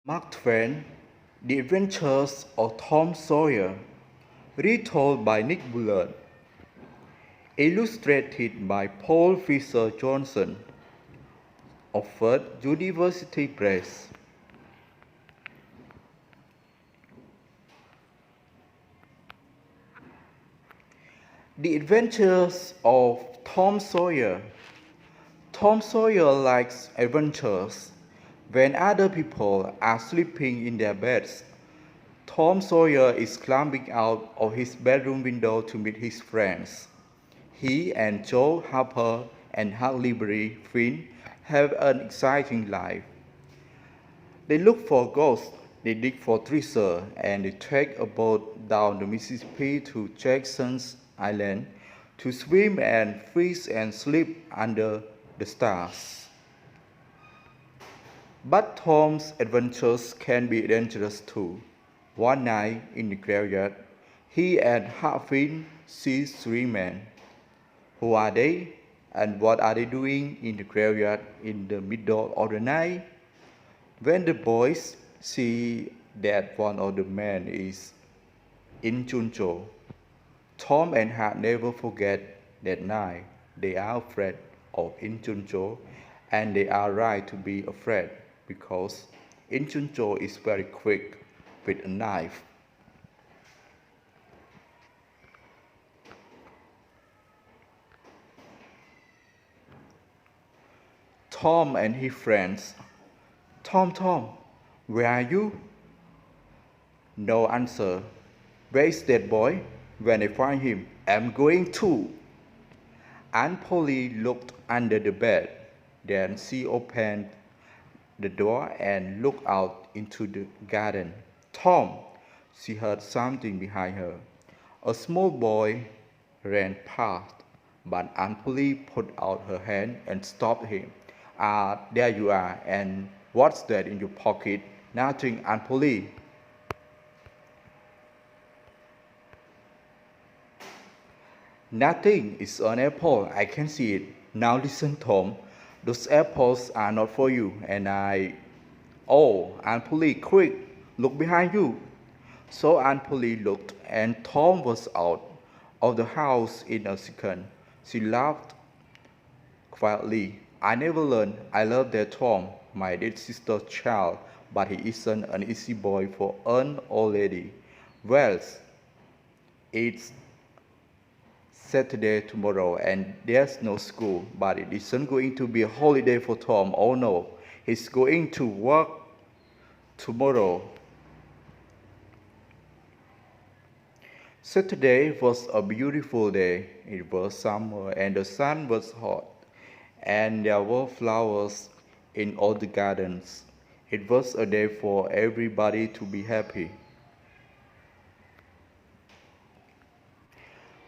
Mark Twain, The Adventures of Tom Sawyer, retold by Nick Bullard, illustrated by Paul Fisher Johnson, Oxford University Press. The Adventures of Tom Sawyer. Tom Sawyer likes adventures. When other people are sleeping in their beds, Tom Sawyer is climbing out of his bedroom window to meet his friends. He and Joe, Harper, and Huckleberry Finn have an exciting life. They look for ghosts, they dig for treasure, and they take a boat down the Mississippi to Jackson's Island to swim and fish and sleep under the stars. But Tom's adventures can be dangerous too. One night in the graveyard, he and Huck Finn see three men. Who are they, and what are they doing in the graveyard in the middle of the night? When the boys see that one of the men is in Junjo, Tom and Huck never forget that night. They are afraid of Inchuncho, and they are right to be afraid because Inchuncho is very quick with a knife. Tom and his friends. Tom, where are you? No answer. Where is that boy? When I find him, I'm going to. Aunt Polly looked under the bed. Then she opened the door and looked out into the garden. Tom, she heard something behind her. A small boy ran past, but Aunt Polly put out her hand and stopped him. There you are, and what's that in your pocket? Nothing, Aunt Polly. Nothing, it's an apple, I can see it. Now listen, Tom, those apples are not for you, and Oh, Aunt Polly, quick, look behind you. So Aunt Polly looked, and Tom was out of the house in a second. She laughed quietly. I never learned. I love that Tom, my dead sister's child, but he isn't an easy boy for an old lady. Well, it's Saturday tomorrow and there's no school, but it isn't going to be a holiday for Tom. Oh no, he's going to work tomorrow. Saturday was a beautiful day. It was summer and the sun was hot, and there were flowers in all the gardens. It was a day for everybody to be happy.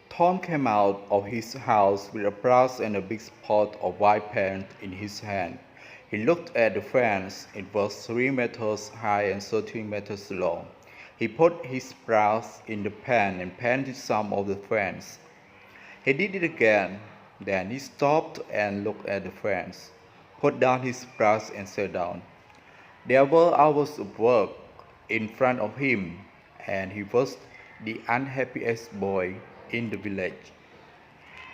Tom came out of his house with a brush and a big spot of white paint in his hand. He looked at the fence. It was 3 meters high and 13 meters long. He put his brush in the pan and painted some of the fence. He did it again. Then he stopped and looked at the fence, put down his brush and sat down. There were hours of work in front of him, and he was the unhappiest boy in the village.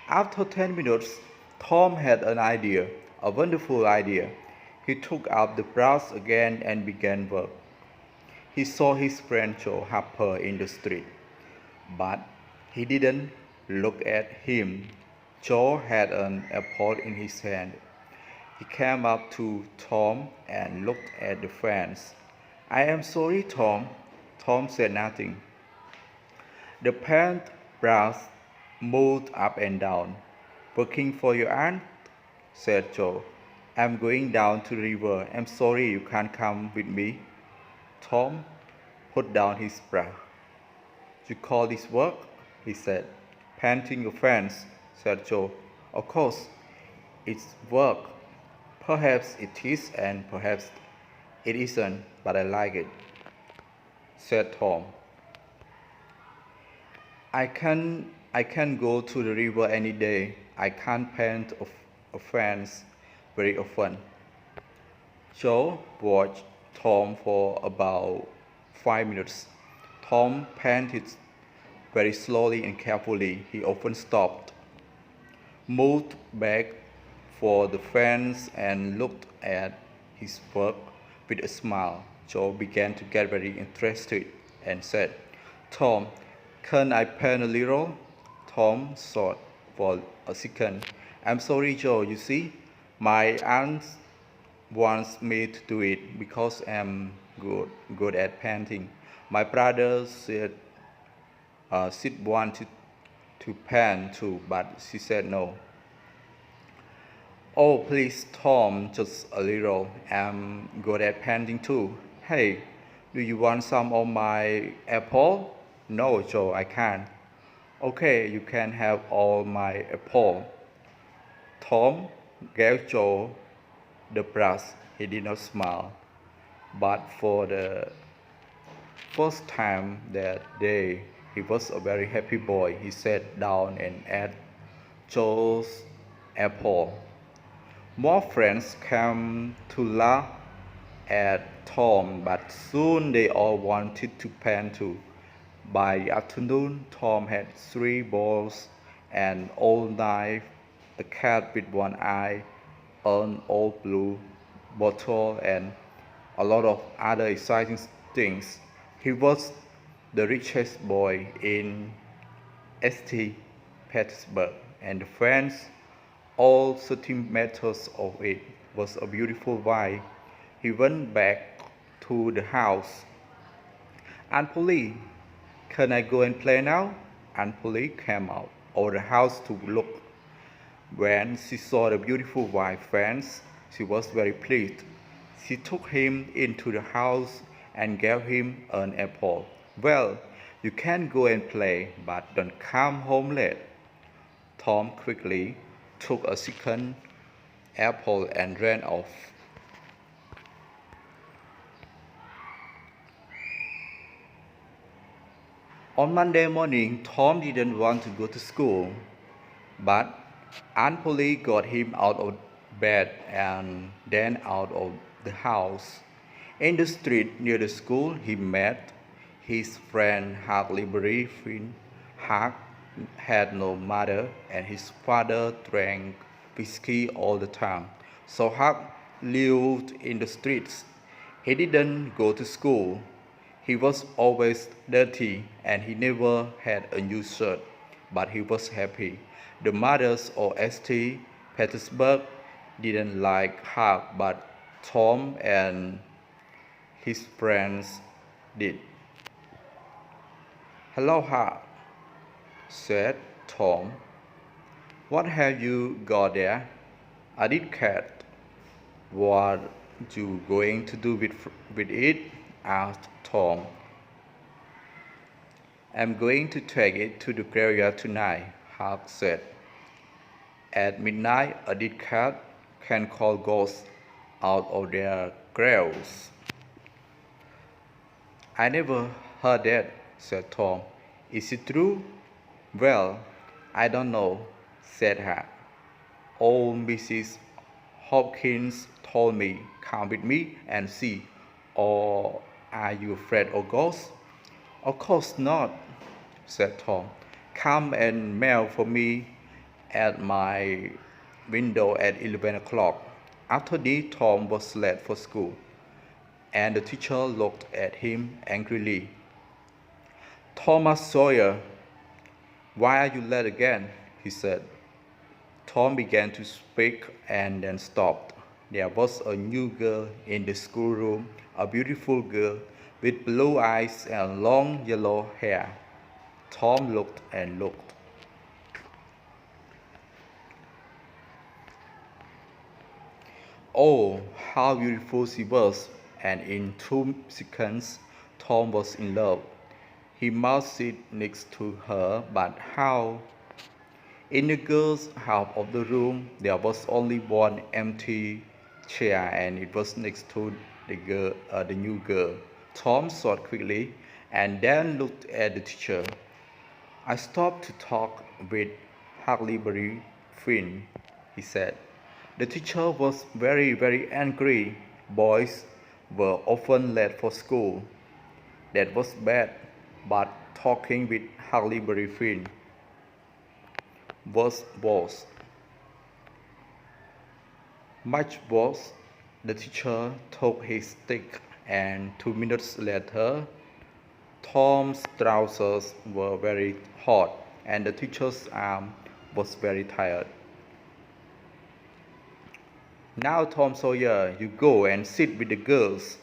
After 10 minutes, Tom had an idea, a wonderful idea. He took up the brush again and began work. He saw his friend Joe Harper in the street, but he didn't look at him. Joe had an apple in his hand. He came up to Tom and looked at the fence. I am sorry, Tom. Tom said nothing. The paint brush moved up and down. Working for your aunt? Said Joe. I'm going down to the river. I'm sorry you can't come with me. Tom put down his brush. You call this work? He said. Painting your fence, said Joe. Of course, it's work. Perhaps it is and perhaps it isn't, but I like it, said Tom. I can go to the river any day. I can't paint a fence very often. Joe watched Tom for about 5 minutes. Tom panted very slowly and carefully. He often stopped, moved back for the fence and looked at his work with a smile. Joe began to get very interested and said, Tom, can I paint a little? Tom thought for a second. I'm sorry, Joe, you see, my aunt wants me to do it because I'm good at painting. My brother said she'd wanted to paint too, but she said no. Oh, please, Tom, just a little. I'm good at painting too. Hey, do you want some of my apple? No, Joe, I can't. Okay, you can have all my apple. Tom gave Joe the brush. He did not smile, but for the first time that day, he was a very happy boy. He sat down and ate Joe's apple. More friends came to laugh at Tom, but soon they all wanted to paint too. By the afternoon, Tom had 3 balls, an old knife, a cat with one eye, an old blue bottle, and a lot of other exciting things. He was the richest boy in St. Petersburg, and the fence, all 13 meters of it, was a beautiful white. He went back to the house. Aunt Polly, can I go and play now? Aunt Polly came out of the house to look. When she saw the beautiful white fence, she was very pleased. She took him into the house and gave him an apple. Well, you can go and play, but don't come home late. Tom quickly took a second apple and ran off. On Monday morning, Tom didn't want to go to school, but Aunt Polly got him out of bed and then out of the house. In the street near the school, he met his friend Huck Liberty Finn. Huck had no mother and his father drank whiskey all the time. So Huck lived in the streets. He didn't go to school. He was always dirty and he never had a new shirt, but he was happy. The mothers of St. Petersburg didn't like Huck, but Tom and his friends did. Hello, Huck, said Tom. What have you got there? A dead cat. What you going to do with it? Asked Tom. I'm going to take it to the graveyard tonight, Huck said. At midnight, a dead cat can call ghosts out of their graves. I never heard that, said Tom. Is it true? Well, I don't know, said Huck. Old Mrs. Hopkins told me, come with me and see. Or are you afraid of ghosts? Of course not, said Tom. Come and mail for me at my window at 11 o'clock. After this, Tom was late for school, and the teacher looked at him angrily. Thomas Sawyer, why are you late again? He said. Tom began to speak and then stopped. There was a new girl in the schoolroom, a beautiful girl with blue eyes and long yellow hair. Tom looked and looked. Oh, how beautiful she was, and in 2 seconds, Tom was in love. He must sit next to her, but how? In the girl's half of the room, there was only one empty chair, and it was next to the new girl. Tom thought quickly and then looked at the teacher. I stopped to talk with Huckleberry Finn, he said. The teacher was very, very angry. Boys, were often late for school. That was bad, but talking with Huckleberry Finn was worse. Much worse, the teacher took his stick, and 2 minutes later, Tom's trousers were very hot, and the teacher's arm was very tired. Now, Tom Sawyer, you go and sit with the girls.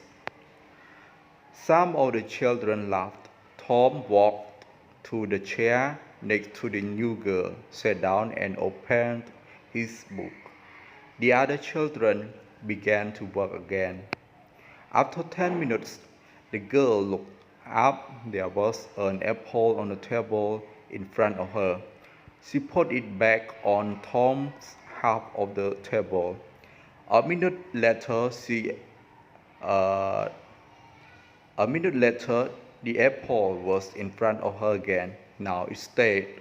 Some of the children laughed. Tom walked to the chair next to the new girl, sat down, and opened his book. The other children began to work again. After 10 minutes, the girl looked up. There was an apple on the table in front of her. She put it back on Tom's half of the table. A minute later, the apple was in front of her again. Now it stayed.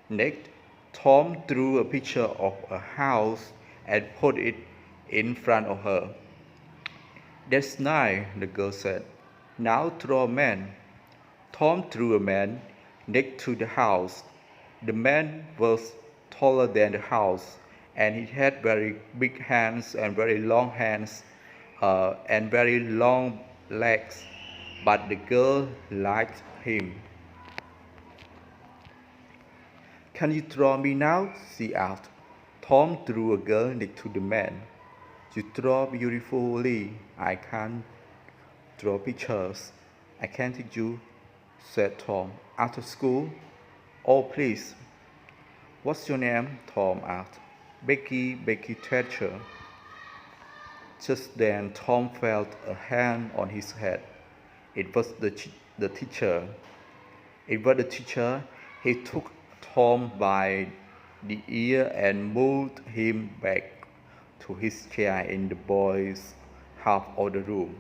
Next, Tom drew a picture of a house and put it in front of her. That's nice, the girl said. Now draw a man. Tom drew a man next to the house. The man was taller than the house, and he had very big hands and very long and very long legs, but the girl liked him. Can you draw me now? She asked. Tom drew a girl next to the man. You draw beautifully. I can't draw pictures. I can't teach you, said Tom. After school? Oh, please. What's your name? Tom asked. Becky Thatcher. Just then, Tom felt a hand on his head. It was the teacher. It was the teacher. He took Tom by the ear and moved him back to his chair in the boys' half of the room.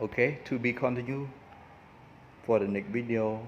Okay, to be continued for the next video.